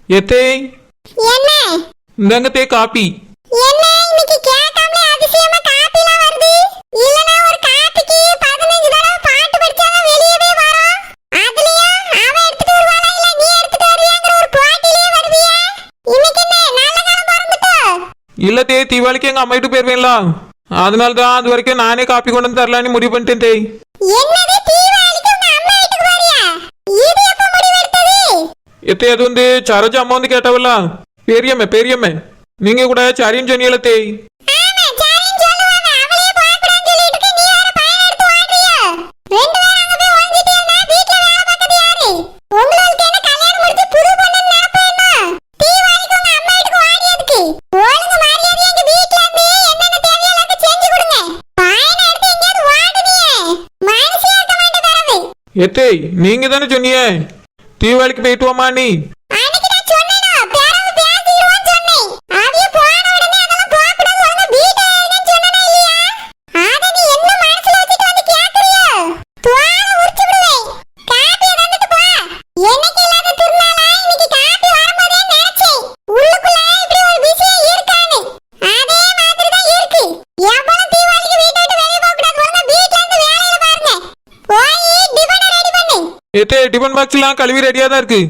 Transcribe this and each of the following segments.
எத்தே என்ன இந்தாங்க தே காப்பி. என்ன இன்னைக்கு கேட்காமலே அதிசயமா காப்பிலாம் வருது. இல்லனா ஒரு காப்பிக்கு 15 தடவை பாட்டு படிச்சாதான் வெளியவே வரும். அதுலயும் அவ எடுத்துட்டு வருவாளா இல்ல நீ எடுத்துட்டு வருவியாங்கற ஒரு போட்டியிலே வருவியா? இன்னைக்கு என்ன நல்ல காலம் பிறந்துட்டோ? இல்ல தே, தீபாவளிக்கு எங்க அம்மா வீட்டு போயிருவேன்ல, அதனால தான் அது வரைக்கும் நானே காப்பி கொண்டு வந்து தரலான்னு முடிவு பண்ணிட்டேன் தே. என்னது தீபாவளிக்கு உங்க அம்மா வீட்டுக்கு போறியா? இது எப்ப முடிவெடுத்தது? எத்தே அது வந்து சரோஜா அம்மா வந்து கேட்டவல்ல, பெரியம்மை நீங்க கூட சரின்னு சொன்னீங்களே தே. ஆமா சரின்னு சொல்லுவாங்க. அவளையே போகக்கூடாதுன்னு சொல்லிட்டு இருக்க, நீ வேற பையன் எடுத்து ஓடுறியா? ரெண்டு பேரும் அங்க போய் ஒளிஞ்சிட்டீங்கன்னா வீட்ல வேலை பார்க்கறது யாரு? உங்களுக்கு என்ன கல்யாணம் முடிச்சு புது பொண்ணுன்னு நினைப்பு என்ன? தீபாவளிக்கு உங்க அம்மா வீட்டுக்கு ஓடியதுக்கு ஒழுங்கு மரியாதை எங்க வீட்ல இருந்து என்னென்ன தேவையோ எல்லாத்தையும் செஞ்சு கொடுங்க. பையனை எடுத்து எங்கேயாவது ஓடுனியே மனுஷியா இருக்க மாட்டே பிறகு. எத்தே நீங்க தானே சொன்னீங்க தீபாவளிக்கு போயிட்டு வாமா நீ. அன்னைக்கு நான் சொன்னேனா பிறகு பேசிடுவான்னு சொன்னேன். அவிய போன உடனே அதெல்லாம் போகக்கூடாது ஒழுங்கா வீட்டை எழுதுன்னு சொன்னேனா இல்லையா? அதை நீ என்ன மனசுல வச்சுட்டு வந்து கேட்கறியோ? துவால உரிச்சு விடுவேன். காப்பியை தந்துட்டு போ. என்னைக்கு இல்லாத திருநாளா இன்னைக்கு காப்பி வரும்போதே நினைச்சேன் உள்ளுக்குள்ள இப்படி ஒரு விஷயம் இருக்கான்னு. அதே மாதிரி தான் இருக்கு. எவ்வளவு தீபாவளிக்கு வீட்டை விட்டு வெளியே போகக்கூடாது ஒழுங்கா வீட்ல இருந்து வேலையில பாருங்க. போய் டிபனை ரெடி பண்ணு. எத்தே டிஃபன் பாக்ஸ் எல்லாம் கழுவி ரெடியா தான் இருக்கு.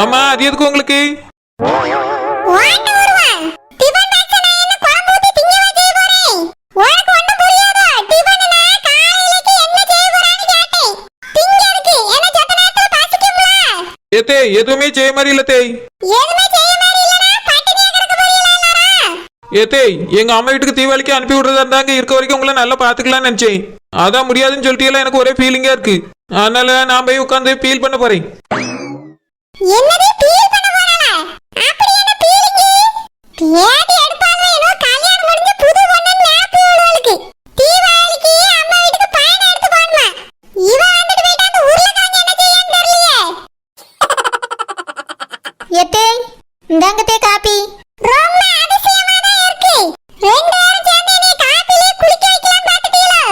ஆமா அது எதுக்கு உங்களுக்கு? வாங்க வருவான். டிபன் பாக்ஸ் நான் என்ன குழம்பு ஊத்தி திங்க வச்சே போறேன். உனக்கு ஒண்ணும் புரியாதா? டிபன் நான் காலையிலேக்கு என்ன செய்ய போறான்னு கேட்டேன். திங்கிறதுக்கு என்ன சத்த நேரத்துல பசிக்கும்ல? எத்தே எதுவுமே செய்ய மாதிரி இல்ல தே. எதுவுமே செய்ய மாதிரி இல்லனா பட்டினியா கிடக்க போறீங்களா எல்லாரும்? ஏத்தே எங்க அம்மா வீட்டுக்கு தீபாவளிக்கு அனுப்பி விடுறதா இருந்தாங்க, இருக்க வரைக்கும் உங்களை நல்லா பாத்துக்கலாம்னு நினைச்சேன். அதான் முடியாதுன்னு சொல்லிட்டீங்களா, எனக்கு ஒரே ஃபீலிங்கா இருக்கு. அதனால நான் போய் உட்காந்து ஃபீல் பண்ண போறேன். என்னது பீல் பண்ண போறாளா? அப்படி என்ன பீலிங்கு? தேடி எடுப்பாங்க ஏனோ கல்யாணம் முடிஞ்ச புது பொண்ணுன்னு ஞாபகம் உள்ளவளுக்கு. தீபாவளிக்கு அம்மா வீட்டுக்கு பயணம் எடுத்து போணுமா? இவ வந்துட்டு போயிட்டு அந்த உருளைக்கிழங்கு என்ன செய்யன்னு தெரியலையே. எத்தே இந்தாங்க தே காப்பி. ரொம்ப அதிசயமா தான் இருக்கு. ரெண்டு பேரும் சேர்ந்து நீ காப்பிலே குளிக்க வைக்கலாம் பார்த்துட்டீங்களா?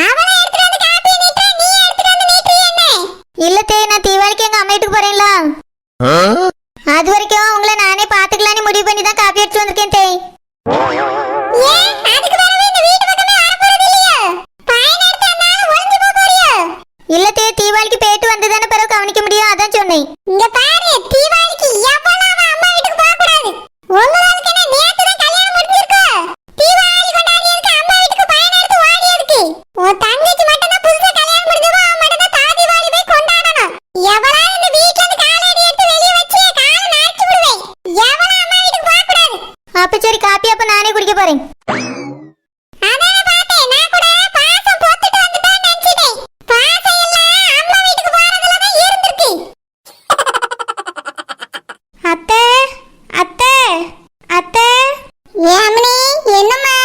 அவளை எடுத்துட்டு வந்து காப்பி நீட்டா, நீ எடுத்துட்டு வந்து நீட்டுறியே என்ன? இல்ல தே, நான் தீபாவளிக்கு எங்க அம்மா வீட்டுக்கு போறேன்ல, அது வரைக்கும் உங்களை நானே பாத்துக்கலாம்னு முடிவு பண்ணி தான் காப்பி எடுத்து வந்திருக்கேன் தே. ஏன் அதுக்கு வரவே இந்த வீட்டு பக்கமே வர போறது இல்லையா? பையன் எடுத்து அந்தால ஒளிஞ்சு போக போறியா? இல்ல தே, தீபாவளிக்கு போயிட்டு வந்து தானே பிறகு கவனிக்க முடியும், அதான் சொன்னேன். இங்க பாரு, தீபாவளிக்கு எவ்வளவு அம்மா வீட்டுக்கு போக கூடாது. உங்களுக்கு என்ன நேத்து தான் கல்யாணம் முடிஞ்சிருக்கு. தீபாவளி கொண்டாடியதுக்கு அம்மா வீட்டுக்கு பையன் எடுத்து ஓடியதுக்கு உன் தங்கச்சி மட்டும் தான் புதுசா கல்யாணம் முடிஞ்சவோ அவன் மட்டும் தான் தா தீபாவளி போய் கொண்டாடணும். எவ்வளவு இந்த வீட்ல இருந்து காலடி எடுத்து வெளியே வச்சு காலை நரைச்சு விடுவேன். எவ்வளவு அம்மா வீட்டுக்கு போக கூடாது. அப்ப சரி, காப்பி அப்ப நானே குடிக்க போறேன். அதானே பார்த்தேன், நான் கூட பாசம் பொத்துட்டு வந்துட்டேன்னு நினைச்சிட்டேன். பாசம் எல்லாம் அம்மா வீட்டுக்கு போறதுல தான் இருந்திருக்கு. அத்தை அத்தை அத்தை. ஏமனி என்னம்மா?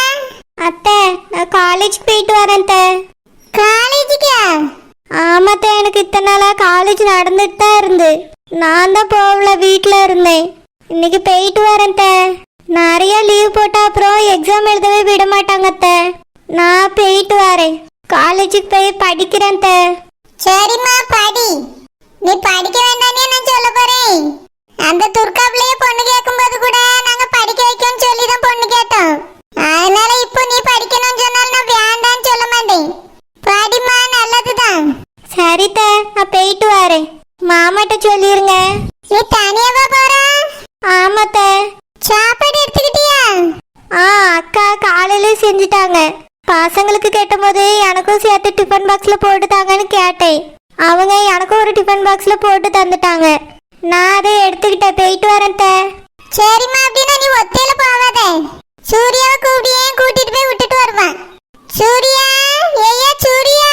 அத்தை நான் காலேஜ் போயிட்டு வரேன் அத்தை. காலேஜுக்கா? ஆமாத்த, எனக்கு இத்தனை நாளா காலேஜ் நடந்துட்டு தான் இருந்து, நான் தான் போகல, வீட்டில் இருந்தேன். இன்னைக்கு போயிட்டு வரேன் அத்தை. நிறைய லீவ் போட்டா அப்புறம் எக்ஸாம் எழுதவே விட மாட்டாங்க அத்தை. நான் போயிட்டு வரேன், காலேஜுக்கு போய் படிக்கிறேன் அத்தை. சரிம்மா படி. நீ படிக்க வேண்டானே நான் சொல்ல போறேன். அந்த துர்காவிலேயே பொண்ணு கேட்கும்போது கூட நாங்க படிக்க வைக்கணும்னு சொல்லி தான் பொண்ணு கேட்டோம். அதனால இப்போ நீ படிக்கணும்னு சொன்னாலும் நான் வேண்டான்னு சொல்ல மாட்டேன். படிமா, நல்லதுதான். சரித்த, நான் போயிட்டு வரேன். மாமாட்ட சொல்லிருங்க. நீ தனியாவா போற? ஆமாத்த. சாப்பாடு எடுத்துக்கிட்டியா? அக்கா காலையில செஞ்சுட்டாங்க. பசங்களுக்கு கேட்டபோது எனக்கும் சேர்த்து டிஃபன் பாக்ஸ்ல போட்டு தாங்கன்னு கேட்டேன். அவங்க எனக்கும் ஒரு டிஃபன் பாக்ஸ்ல போட்டு தந்துட்டாங்க. நான் அதை எடுத்துக்கிட்டேன், போயிட்டு வரேன். சரிம்மா, அப்படின்னா நீ ஒத்தையில போவாத. சூர்யாவை கூப்பிடியே கூட்டிட்டு போய் விட்டுட்டு வருவான். சூர்யா, ஏய்யா சூர்யா.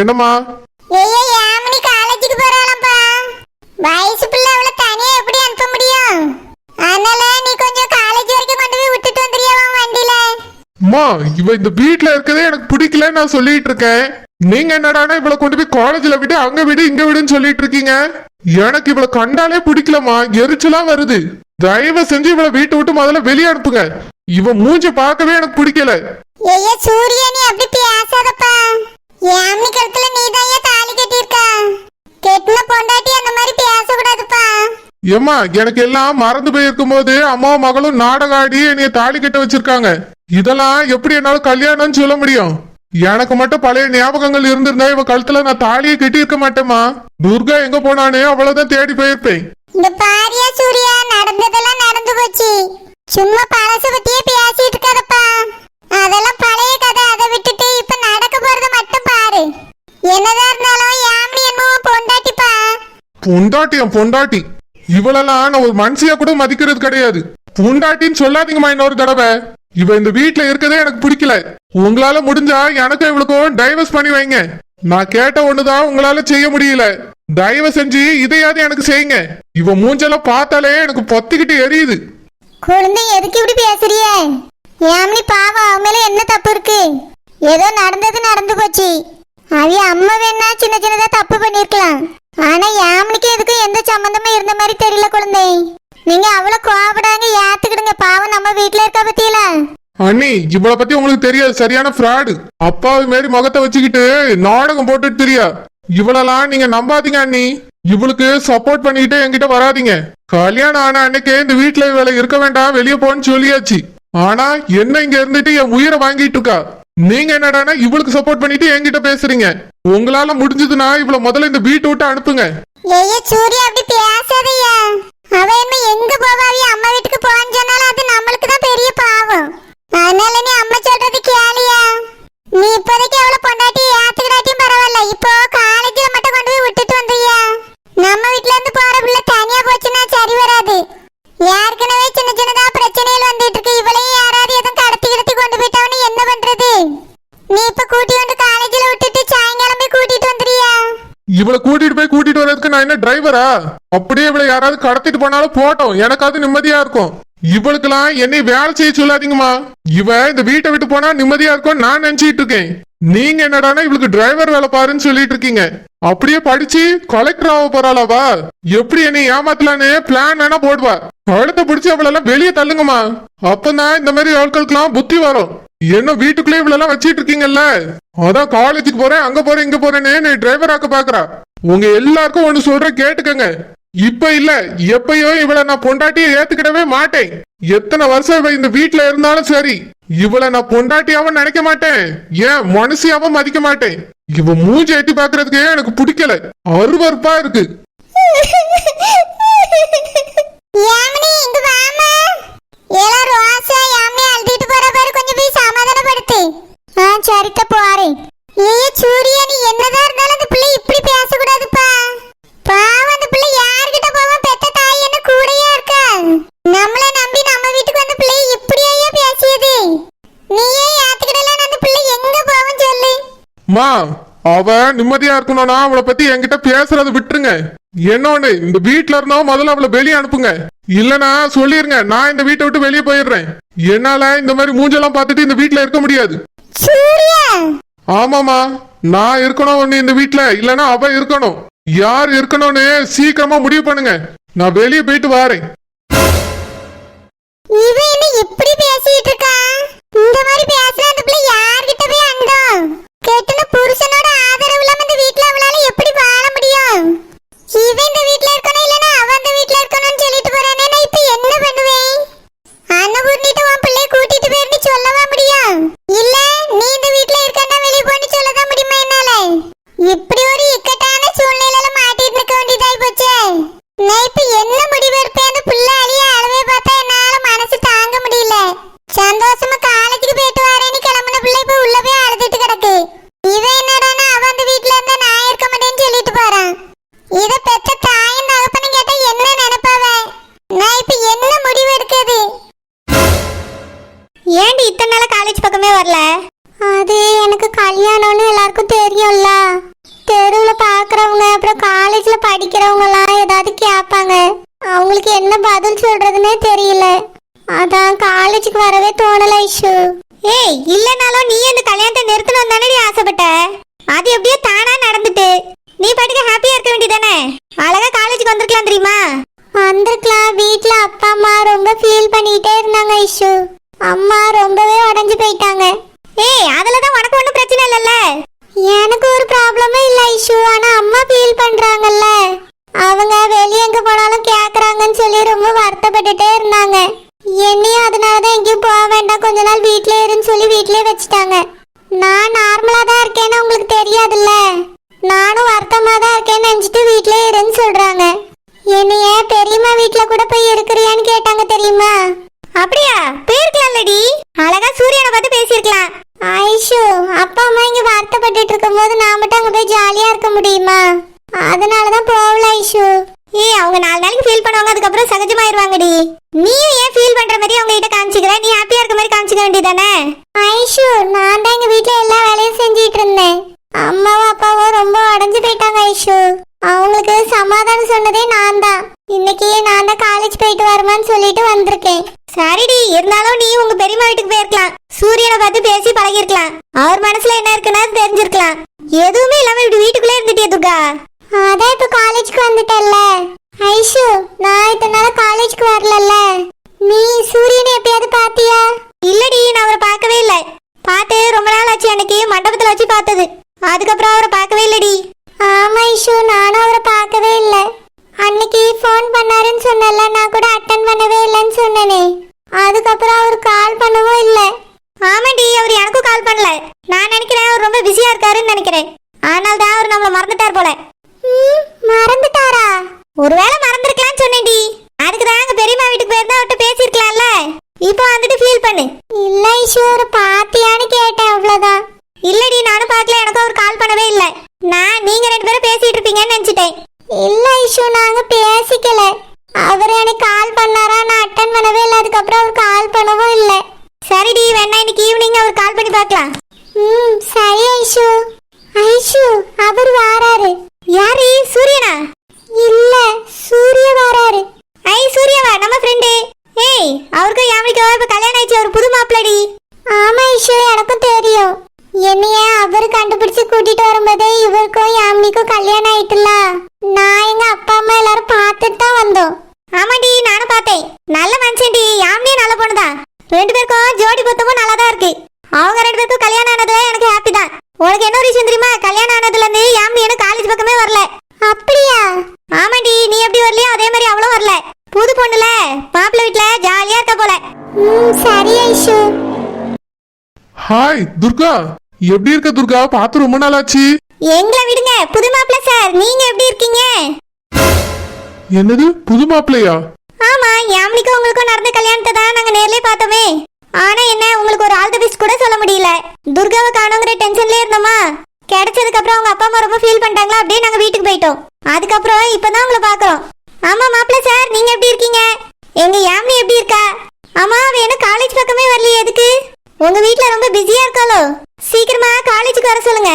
என்னம்மா? ஏய்யா யாமினி காலேஜுக்கு போறாளாம்ப்பா. வயசு பிள்ளை அவளை தனியா எப்படி அனுப்ப முடியும்? அதனால நீ கொஞ்சம் காலேஜ் வரைக்கும் கொண்டு போய் விட்டுட்டு வந்துறியாவா வண்டியில? அம்மா, இவ இந்த வீட்ல இருக்கதே எனக்கு பிடிக்கல நான் சொல்லிட்டு இருக்கேன். நீங்க என்னடானா இவளை கொண்டு போய் காலேஜ்ல விட்டு அங்க விடு இங்க விடுன்னு சொல்லிட்டு இருக்கீங்க. எனக்கு இவளை கண்டாலே பிடிக்கலமா, எரிச்சலா வருது. தயவு செஞ்சு இவளை வீட்டை விட்டு முதல்ல வெளியே அனுப்புங்க. இவ மூஞ்ச பார்க்கவே எனக்கு பிடிக்கல. ஏய்யா சூர்யா, நீ அப்படி பேசாதப்பா. யாமினி கழுத்துல நீ தான் தாலி கட்டியிருக்கா. கெட்டின பொண்டாட்டி அந்த மாதிரி பேசக்கூடாது. ஏம்மா எனக்கு எல்லாம் மறந்து போயிருக்கும் போது அம்மாவும் மகளும் நாடகம் ஆடி என்னைய தாலி கட்ட வச்சிருக்காங்க. இதெல்லாம் எப்படி என்னால கல்யாணம்னு சொல்ல முடியும்? எனக்கு மட்டும் பழைய ஞாபகங்கள் இருந்திருந்தா இவ கழுத்துல நான் தாலியை கட்டி இருக்க மாட்டேமா. துர்கா எங்க போனானே அவ்வளவுதான் தேடி போயிருப்பேன். இந்த பாரியா சூர்யா, நடந்ததெல்லாம் நடந்து போச்சு. சும்மா பழச பத்தியே பேசிட்டு இருக்காதப்பா. அதெல்லாம் பழைய கதை. அதை விட்டுட்டு இப்ப நடக்க போறத மட்டும் பாரு. என்னதான் இருந்தாலும் யாமினி என்னமோ பொண்டாட்டிப்பா. பொண்டாட்டி இவளெல்லாம் நான் ஒரு மனுஷியா கூட மதிக்கிறது கிடையாது. பொண்டாட்டின்னு சொல்லாதீங்கம்மா இன்னொரு தடவை. இவ இந்த வீட்டுல இருக்கதே எனக்கு பிடிக்கல. உங்களால முடிஞ்சா எனக்கும் இவளுக்கும் டைவர்ஸ் பண்ணி வைங்க. நான் கேட்ட ஒண்ணுதான் உங்களால செய்ய முடியல. தயவு செஞ்சு இதையாவது எனக்கு செய்யுங்க. இவ மூஞ்செல்லாம் பார்த்தாலே எனக்கு பொத்திக்கிட்டு எரியுது. குழந்தை எதுக்கு இப்படி பேசுறியே? யாமினி பாவம், அவ மேல என்ன தப்பு இருக்கு? ஏதோ நடந்தது நடந்து போச்சு. அவிய அம்மா வேணா சின்ன சின்னதா தப்பு பண்ணிருக்கலாம். ஆனா யாமினிக்கு எதுக்கும் எந்த சம்பந்தமும் இருந்த மாதிரி தெரியல குழந்தை. நீங்க அவ்வளவு கோவப்படாங்க, ஏத்துக்கிடுங்க. பாவம் நம்ம வீட்டுல இருக்க பத்தியில. அண்ணி இவளை பத்தி உங்களுக்கு தெரியாது, சரியான ஃப்ராடு. அப்பாவை மாரி முகத்தை வச்சுக்கிட்டு நாடகம் போட்டுட்டு தெரியா. இவளெல்லாம் நீங்க நம்பாதீங்க அண்ணி. இவளுக்கு சப்போர்ட் பண்ணிக்கிட்டு என்கிட்ட வராதீங்க. கல்யாணம் ஆன அன்னைக்கு இந்த வீட்டுல இவளை இருக்க வேண்டாம், வெளியே போன்னு சொல்லியாச்சு. ஆனா என்ன இங்க இருந்துட்டு என் உயிரை வாங்கிட்டு இருக்கா. நீங்க என்னடானா இவளுக்கு சப்போர்ட் பண்ணிட்டு என்கிட்ட பேசுறீங்க. உங்களால முடிஞ்சதுன்னா இவளை முதல்ல இந்த வீட்டை விட்டு அனுப்புங்க. ஏய் சூர்யா, அப்படி பேசாதயா. அவ என்ன எங்க போவாவி? அம்மா வீட்டுக்கு போன்னு சொன்னாலும் அது நம்மளுக்கு தான் பெரிய பாவம். அதனால நீ அம்மா சொல்றது கேளியா. நீ இப்போதைக்கு அவளை பொண்டாட்டி ஏத்துக்கிடாட்டியும் பரவாயில்ல. இப்போ காலேஜ்ல மட்டும் கொண்டு போய் விட்டுட்டு வந்தியா. நம்ம வீட்ல இருந்து போற பிள்ளை தனியா போச்சுன்னா சரி வராது. ஏற்கனவே சின்ன சின்னதா பிரச்சனைகள் வந்துட்டு இருக்கு. இவளையும் யாராவது எதுவும் கடத்தி கொண்டு போயிட்டாவனு என்ன பண்றது? நீ இப்ப கூட்டி வந்து காலேஜ்ல விட்டுட்டு சாயங்காலம் போய் கூட்டிட்டு வந்துறியா? இவளை கூட்டிட்டு வர்றதுக்கு நான் என்ன டிரைவரா? அப்படியே இவளை யாராவது கடத்திட்டு போனாலும் போட்டோம், எனக்காவது நிம்மதியா இருக்கும். இவளுக்கெல்லாம் என்னை வேலை செய்ய சொல்லாதீங்கம்மா. இவ இந்த வீட்டை விட்டு போனா நிம்மதியா இருக்கும் நான் நினைச்சிட்டு இருக்கேன். நீங்க என்னடானா இவளுக்கு டிரைவர் வேலை பாருன்னு சொல்லிட்டு இருக்கீங்க. அப்படியே படிச்சு கலெக்டர் ஆக போறாளாவா? எப்படி என்னை ஏமாத்தலான்னு பிளான் வேணா போடுவா. கழுத்தை பிடிச்சி அவளெல்லாம் வெளியே தள்ளுங்கம்மா. அப்பதான் இந்த மாதிரி ஆட்களுக்கெல்லாம் புத்தி வரும். என்ன வீட்டுக்குள்ளே இவ்வளவு வச்சிட்டு இருக்கீங்கல்ல, அதான் காலேஜுக்கு போறேன் அங்க போறேன் இங்க போறேன்னு நீ டிரைவர் ஆக்க பாக்குறா. உங்க எல்லாருக்கும் ஒண்ணு சொல்றேன் கேட்டுக்கங்க. இப்ப இல்ல எப்பயோ இவளை நான் பொண்டாட்டியை ஏத்துக்கிடவே மாட்டேன். எத்தனை வருஷம் இவ இந்த வீட்டுல இருந்தாலும் சரி, இவளை நான் பொண்டாட்டியாவும் நினைக்க மாட்டேன், ஏன் மனுஷியாவும் மதிக்க மாட்டேன். இவ மூஞ்சி எட்டி பாக்குறதுக்கே எனக்கு பிடிக்கல, அருவருப்பா இருக்கு. யாமினி இங்க வாமா. ஏலா ரோசா, யாமினி அழுதிட்டு போற பாரு, கொஞ்சம் போய் சமாதானப்படுத்து. சரிட்ட போறேன். ஏய் சூர்யா, நீ என்னதான் இருந்தாலும் அந்த பிள்ளை இப்படி பேசக்கூடாதுப்பா. பாவம், அந்த பிள்ளை யார்கிட்ட போவா? பெத்த தாய் என்ன கூடயா இருக்கா? நம்மள நம்பி நம்ம வீட்டுக்கு வந்த பிள்ளை இப்படியே பேசியது. நீயே ஏத்துக்கிடல, அந்த பிள்ளை எங்க போவும் சொல்லு. மா, அவ நிம்மதியா இருக்கணும்னா அவளை பத்தி என்கிட்ட பேசுறத விட்டுருங்க. என்னொன்னு, இந்த வீட்டுல இருந்தோம் முதல்ல அவளை வெளியே அனுப்புங்க. இல்லனா சொல்லிருங்க நான் இந்த வீட்டை விட்டு வெளியே போயிடுறேன். என்னால இந்த மாதிரி மூஞ்செல்லாம் பார்த்துட்டு இந்த வீட்டுல இருக்க முடியாது. ஆமாமா, நான் இருக்கணும் ஒண்ணு இந்த வீட்டுல, இல்லனா அவ இருக்கணும். யார் இருக்கணும்னு சீக்கிரமா முடிவு பண்ணுங்க. நான் வெளியே போயிட்டு வரேன். இவன் என்ன இப்படி பேசிட்டு இருக்கா? இந்த மாதிரி பேசுற அந்த பிள்ளை யார்கிட்ட போய் அண்டோம்? கேட்டன புருஷனோட ஆதரவு இல்லாம இந்த வீட்ல அவளால எப்படி வாழ முடியும்? இவன் இந்த வீட்ல இருக்கணும், இல்லனா அவ அந்த வீட்ல இருக்கணும்னு சொல்லிட்டு போறானே. நான் இப்ப என்ன பண்ணுவேன்? அன்னபூர்ணிட்ட உன் பிள்ளைய கூட்டிட்டு போயிருந்து சொல்லவா முடியும்? இல்ல நீ இந்த வீட்ல இருக்கன்னா வெளிய போன்னு சொல்லதான் முடியுமா என்னால? இப்படி ஒரு இக்கட்டான சூழ்நிலையில மாட்டிட்டு இருக்க வேண்டியதாய் போச்சே. நான் இப்ப என்ன முடிவு எடுப்பேன்? அந்த பிள்ளை அழிய அழவே பார்த்தா என்னால மனசு தாங்க முடியல. சந்தோஷமா காலேஜுக்கு போயிட்டு வரேன்னு கிளம்பின பிள்ளை இப்ப உள்ள போய் அழுதுட்டு கிடக்கு. இவன் என்னடானா அவ அந்த வீட்ல இருந்தா நான் இருக்க மாட்டேன்னு சொல்லிட்டு போறான். இத பெத்த தாயும் தகப்பனும் கேட்டா என்ன நினைப்பாவ? நான் இப்ப என்ன முடிவு எடுக்கிறது? ஏன்டி இத்தனை நாள் காலேஜ் பக்கமே வரல? அது எனக்கு கல்யாணம்னு எல்லாருக்கும் தெரியும்ல. தெருவுல பாக்குறவங்க அப்புறம் காலேஜ்ல படிக்கிறவங்க எல்லாம் ஏதாவது கேட்பாங்க. அவங்களுக்கு என்ன பதில் சொல்றதுன்னே தெரியல. அதான் காலேஜுக்கு வரவே தோணல ஐஷு. ஏய், இல்லனாலும் நீ இந்த கல்யாணத்தை நிறுத்தணும் தானே நீ ஆசைப்பட்ட. அது எப்படியோ தானா நடந்துட்டு நீ பாட்டுக்கு ஹாப்பியா இருக்க வேண்டியதானே. அழகா காலேஜுக்கு வந்திருக்கலாம் தெரியுமா? வந்திருக்கலாம். வீட்ல அப்பா அம்மா ரொம்ப ஃபீல் பண்ணிட்டே இருந்தாங்க ஐஷு. அம்மா ரொம்பவே உடைஞ்சு போயிட்டாங்க. ஏய், அதுலதான் உனக்கு ஒன்றும் பிரச்சனை இல்லைல்ல? எனக்கு ஒரு ப்ராப்ளமே இல்லை ஐஷு. ஆனா அம்மா ஃபீல் பண்றாங்கல்ல, அவங்க வெளியே எங்க போனாலும் கேக்குறாங்க அவங்க 4 நாளைக்கு ஃபீல் பண்ணுவாங்க, அதுக்கப்புறம் சகஜமாயிருவாங்கடி. நீயும் ஏன் ஃபீல் பண்ற மாதிரி அவங்க கிட்ட காமிச்சிக்கிற? நீ ஹாப்பியா இருக்க மாதிரி காமிச்சிக்க வேண்டியதானே? ஐஷு, நான் தான் எங்க வீட்ல எல்லா வேலையும் செஞ்சிட்டு இருந்தேன். அம்மாவும் அப்பாவும் ரொம்ப உடஞ்சு போயிட்டாங்க ஐஷு. அவங்களுக்கு சமாதானம் சொன்னதே நான் தான். இன்னைக்கு நான் தான் காலேஜ் போயிட்டு வருமான்னு சொல்லிட்டு வந்திருக்கேன். சரிடி, இருந்தாலும் நீ உங்க பெரியம்மா வீட்டுக்கு போயிருக்கலாம். சூரியனை பார்த்து பேசி பழகிருக்கலாம். அவர் மனசுல என்ன இருக்குன்னு தெரிஞ்சிருக்கலாம். எதுவுமே இல்லாம இப்படி வீட்டுக்குள்ளே இருந்துட்டியா துர்கா? அதான் இப்ப காலேஜ்க்கு வந்துட்டல்ல ஐஷு. நான் இத்தனால காலேஜ்க்கு வரலல்ல. நீ சூரியனை எப்பயாவது பாத்தியா? இல்லடி, நான் அவரை பார்க்கவே இல்லை. பார்த்து ரொம்ப நாள் ஆச்சு. அன்னைக்கு மண்டபத்துல வச்சு பார்த்தது. அதுக்கப்புறம் அவரை பார்க்கவே இல்லடி. ஆமா ஐஷு, நானும் அவரை பார்க்கவே இல்லை. அன்னைக்கு ஃபோன் பண்ணாருன்னு சொன்னல, நான் கூட அட்டன் பண்ணவே இல்லைன்னு சொன்னேனே. அதுக்கப்புறம் அவர் கால் பண்ணவும் இல்லை. ஆமாடி, அவர் எனக்கும் கால் பண்ணல. நான் நினைக்கிறேன் அவர் ரொம்ப பிஸியா இருக்காருன்னு நினைக்கிறேன். ஆனால் தான் அவர் நம்மள மறந்துட்டார் போல. மறந்துட்டாரா? ஒருவேளை மறந்துருக்கலாம்னு சொன்னேன்டி. அதுக்கு தான் அங்க பெரியம்மா வீட்டுக்கு போயிருந்தா அவர்கிட்ட பேசியிருக்கலாம்ல. இப்போ வந்துட்டு ஃபீல் பண்ணு. இல்ல ஐஷு, ஒரு பாத்தியான்னு கேட்டேன், அவ்வளவுதான். இல்லடி, நானும் பார்க்கல. எனக்கு அவர் கால் பண்ணவே இல்லை. நான் நீங்க 2 பேரும் பேசிட்டு இருப்பீங்கன்னு நினைச்சிட்டேன். இல்ல ஐஷு, நாங்க பேசிக்கல. அவர் எனக்கு கால் பண்ணாரா, நான் அட்டன் பண்ணவே இல்லை. அதுக்கப்புறம் அவர் கால் பண்ணவும் இல்லை. சரிடி, வேணா இன்னைக்கு ஈவினிங் அவர் கால் பண்ணி பார்க்கலாம். சரி ஐஷு. ஐஷு, அவர் வாராரு. யாரு? சூரியனா? இல்ல, சூரிய வாராரு. ஐ, சூரியவா? நம்ம ஃப்ரெண்டு. ஏய், அவருக்கும் யாமினிக்கும் இப்ப கல்யாணம் ஆயிடுச்சு. அவர் புது மாப்பிள்ளடி. ஆமா ஐஷு, எனக்கும் தெரியும். என்னைய அவர் கண்டுபிடிச்சு கூட்டிட்டு வரும்போதே இவருக்கும் யாமினிக்கும் கல்யாணம் ஆயிட்டுல. நான் எங்க அப்பா அம்மா எல்லாரும் பார்த்துட்டு தான் வந்தோம். ஆமாடி, நானும் பார்த்தேன். நல்ல மனுஷன்டி. யாமினியும் நல்ல பொண்ணுதான். 2 பேருக்கும் ஜோடி பொருத்தமும் நல்லா தான் இருக்கு. அவங்க 2 பேருக்கும் கல்யாணம் ஆனது எனக்கு ஹாப்பி தான். உனக்கு என்ன ஒரு விஷயம் தெரியுமா? கல்யாணம் ஆனதுல இருந்து யாமினி எனக்கு காலேஜ் பக்கமே வரல. அப்படியா? ஆமாடி, நீ எப்படி வரலையோ அதே மாதிரி அவளும் வரல. புது பொண்ணுல மாப்பிள்ளை வீட்டுல ஜாலியா இருக்க போல. சரி ஐஷு. ஹாய் துர்கா, எப்படி இருக்க துர்கா? பார்த்து ரொம்ப நாள் ஆச்சு. எங்களை விடுங்க, புது மாப்பிள்ளை சார். நீங்க எப்படி இருக்கீங்க? என்னது, புது மாப்பிள்ளையா? ஆமா, யாமினிக்கும் உங்களுக்கும் நடந்த கல்யாணத்தை தான் நாங்க நேர்லயே பார்த்தோமே. ஆனா என்ன, உங்களுக்கு ஒரு ஆல் தி பெஸ்ட் கூட சொல்ல முடியல. துர்காவை காணோங்கிற டென்ஷன்லயே இருந்தோமா. கிடைச்சதுக்கு அப்புறம் அவங்க அப்பா அம்மா ரொம்ப ஃபீல் பண்ணிட்டாங்களா, அப்படியே நாங்க வீட்டுக்கு போயிட்டோம். அதுக்கப்புறம் இப்பதான் உங்களை பாக்குறோம். ஆமா மாப்பிள்ளை சார், நீங்க எப்படி இருக்கீங்க? எங்க யாமினி எப்படி இருக்கா? ஆமா, அவ என்ன காலேஜ் பக்கமே வரலையே, எதுக்கு? உங்க வீட்ல ரொம்ப பிஸியா இருக்காளோ? சீக்கிரமா காலேஜுக்கு வர சொல்லுங்க,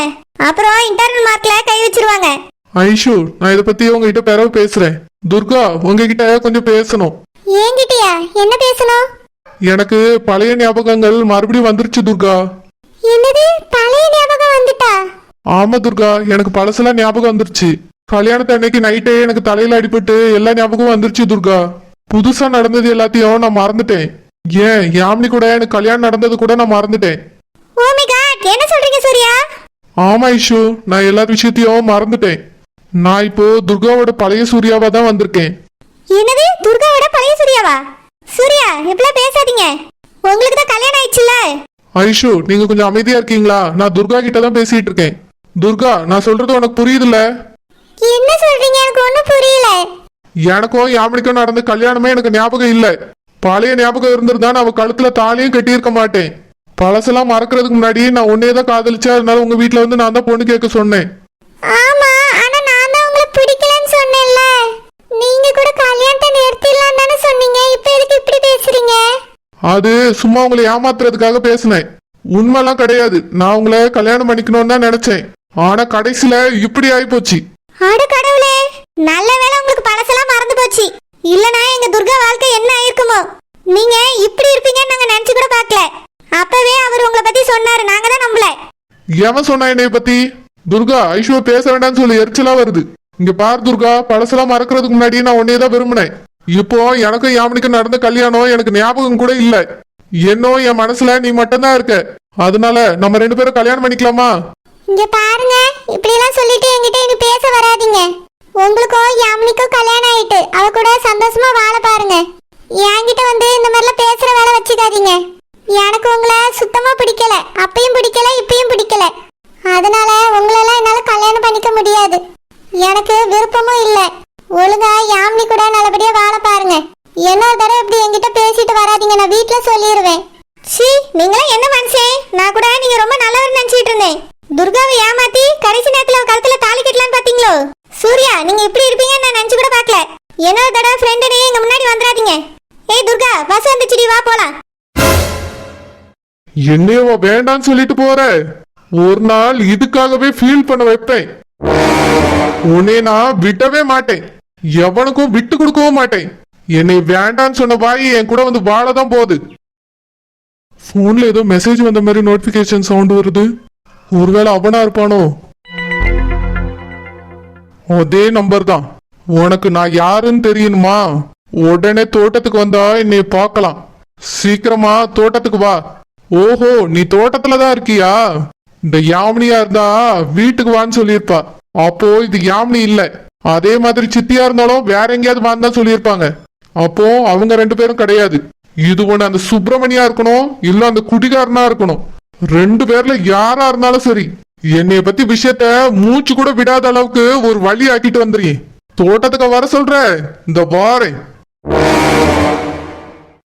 அப்புறம் இன்டர்னல் மார்க்ல கை வச்சிருவாங்க. ஐஷு, நான் இதை பத்தி உங்ககிட்ட பிறகு பேசுறேன். துர்கா, உங்ககிட்ட கொஞ்சம் பேசணும். ஏங்கிட்டியா? என்ன பேசணும்? எனக்கு பழைய ஞாபகங்கள் மறுபடியும் வந்துருச்சு துர்கா. என்னது, பழைய ஞாபகம் வந்துட்டா? ஆமா துர்கா, எனக்கு பழசெல்லாம் ஞாபகம் வந்துருச்சு. கல்யாணத்து அன்னைக்கு நைட்டே எனக்கு தலையில அடிபட்டு எல்லா ஞாபகமும் வந்துருச்சு துர்கா. புதுசா நடந்தது எல்லாத்தையும் நான் மறந்துட்டேன். ஏன் யாமினி கூட எனக்கு கல்யாணம் நடந்தது கூட நான் மறந்துட்டேன். ஓ மை காட், என்ன சொல்றீங்க சூர்யா? ஆமா ஐஷு, நான் எல்லா விஷயத்தையும் மறந்துட்டேன். நான் இப்போ துர்காவோட பழைய சூர்யாவா தான் வந்திருக்கேன். என்னது, துர்காவோட பழைய சூர்யாவா? சூர்யா, இப்படிலாம் பேசாதீங்க. உங்களுக்கு தான் கல்யாணம் ஆயிடுச்சுல. ஐஷு, நீங்க கொஞ்சம் அமைதியா இருக்கீங்களா? நான் துர்கா கிட்ட தான் பேசிட்டு இருக்கேன். துர்கா, நான் சொல்றது உனக்கு புரியுதுல்ல? என்ன சொல்றீங்க? எனக்கு ஒண்ணும் புரியல. எனக்கும் யாமினிக்கும் நடந்த கல்யாணமே எனக்கு ஞாபகம் இல்ல. பழைய ஞாபகம் இருந்திருந்தா நான் அவ கழுத்துல தாலியும் கட்டியிருக்க மாட்டேன். பழசெல்லாம் மறக்கிறதுக்கு முன்னாடி நான் உன்னையே தான் காதலிச்சேன். அதனால உங்க வீட்டுல வந்து நான் தான் பொண்ணு கேட்க சொன்னேன். ஆமா, ஆனா நான் தான் உங்களுக்கு பிடிக்கலன்னு சொன்னேன்ல. நீங்க கூட கல்யாணத்தை நிறுத்திடலாம் தானே சொன்னீங்க. இப்போ எதுக்கு இப்படி பேசுறீங்க? அது சும்மா உங்களை ஏமாத்துறதுக்காக பேசினேன். உண்மைலாம் கிடையாது. நான் உங்களை கல்யாணம் பண்ணிக்கணும்னு தான் நினைச்சேன். ஆனா கடைசியில இப்படி ஆயிப்போச்சு. அட கடவுளே, நல்ல வேளை உங்களுக்கு பழசெல்லாம் மறந்து போச்சு. இல்லனா எங்க துர்கா வாழ்க்கை என்ன ஆயிருக்குமோ. நீங்க இப்படி இருப்பீங்கன்னு நாங்க நினைச்சு கூட பார்க்கல. அப்பவே அவர் உங்களை பத்தி சொன்னாரு, நாங்க தான் நம்பல. எவன் சொன்னா என்னைய பத்தி? துர்கா, ஐஷுவை பேச வேண்டாம்னு சொல்லி எரிச்சலா வருது. இங்க பார் துர்கா, பழசெல்லாம் மறக்கிறதுக்கு முன்னாடி நான் உன்னையே தான் விரும்பினேன். இப்போ எனக்கும் யாமினிக்கும் நடந்த கல்யாணம் எனக்கு ஞாபகம் கூட இல்ல. என்னோ என் மனசுல நீ மட்டும்தான் இருக்க. அதனால நம்ம 2 பேரும் கல்யாணம் பண்ணிக்கலாமா? இங்க பாருங்க, இப்படி எல்லாம் சொல்லிட்டு என்கிட்ட இனி பேச வராதீங்க. உங்களுக்கும் யாமினிக்கும் கல்யாணம் ஆயிட்டு அவ கூட சந்தோஷமா வாழ பாருங்க. என்கிட்ட வந்து இந்த மாதிரிலாம் பேசுற வேலை வச்சுக்காதீங்க. எனக்கு உங்களை சுத்தமா பிடிக்கல. அப்பயும் பிடிக்கல, இப்பயும் பிடிக்கல. அதனால உங்களெல்லாம் என்னால கல்யாணம் பண்ணிக்க முடியாது. எனக்கு விருப்பமும் இல்லை. ஒழுங்கா யாமினி கூட நல்லபடியா வாழ பாருங்க. இன்னொரு தடவை இப்படி என்கிட்ட பேசிட்டு வராதீங்க, நான் வீட்டுல சொல்லிடுவேன். சி, நீங்களாம் என்ன மனுஷன்? நான் கூட நீங்க ரொம்ப நல்லவர் நினைச்சிட்டு இருந்தேன். துர்காவை ஏமாத்தி கடைசி நேரத்துல கழுத்துல தாலி கட்டலான்னு பாத்தீங்களோ? சூர்யா, நீங்க இப்படி இருப்பீங்கன்னு நான் நினைச்சு கூட பாக்கல. இன்னொரு தடவை ஃப்ரெண்டு எங்க முன்னாடி வந்துடாதீங்க. ஏய் துர்கா, பஸ் வந்துச்சுடி, வா போலாம். என்னையவா வேண்டான்னு சொல்லிட்டு போற? ஒரு நாள் இதுக்காகவே ஃபீல் பண்ண வைப்பேன். உன்னை நான் விடவே மாட்டேன், எவனுக்கும் விட்டு கொடுக்கவும் மாட்டேன். என்னை வேண்டான்னு சொன்ன வாய் என் கூட வந்து வாழதான் போகுது. போன்ல ஏதோ மெசேஜ் வந்த மாதிரி நோட்டிபிகேஷன் சவுண்ட் வருது. ஒருவேளை அவனா இருப்பானோ? அதே நம்பர் தான். உனக்கு நான் யாருன்னு தெரியணுமா? உடனே தோட்டத்துக்கு வந்தா என்னை பார்க்கலாம். சீக்கிரமா தோட்டத்துக்கு வா. ஓஹோ, நீ தோட்டத்துல தான் இருக்கியா? இந்த யாமினியா இருந்தா வீட்டுக்கு வான்னு சொல்லியிருப்பா. அப்போ இது யாமினி இல்ல. அதே மாதிரி சித்தியா இருந்தாலும் வேற எங்கேயாவது வான்னு தான் சொல்லியிருப்பாங்க. அப்போ அவங்க 2 பேரும் கிடையாது. இது ஒண்ணு அந்த சுப்பிரமணியா இருக்கணும், இல்ல அந்த குடிகாரனா இருக்கணும். 2 பேர்ல யாரா இருந்தாலும் சரி, என்னைய பத்தி விஷயத்த மூச்சு கூட விடாத அளவுக்கு ஒரு வழி ஆக்கிட்டு வந்துறீங்க. தோட்டத்துக்கு வர சொல்ற, இந்த வாரேன்.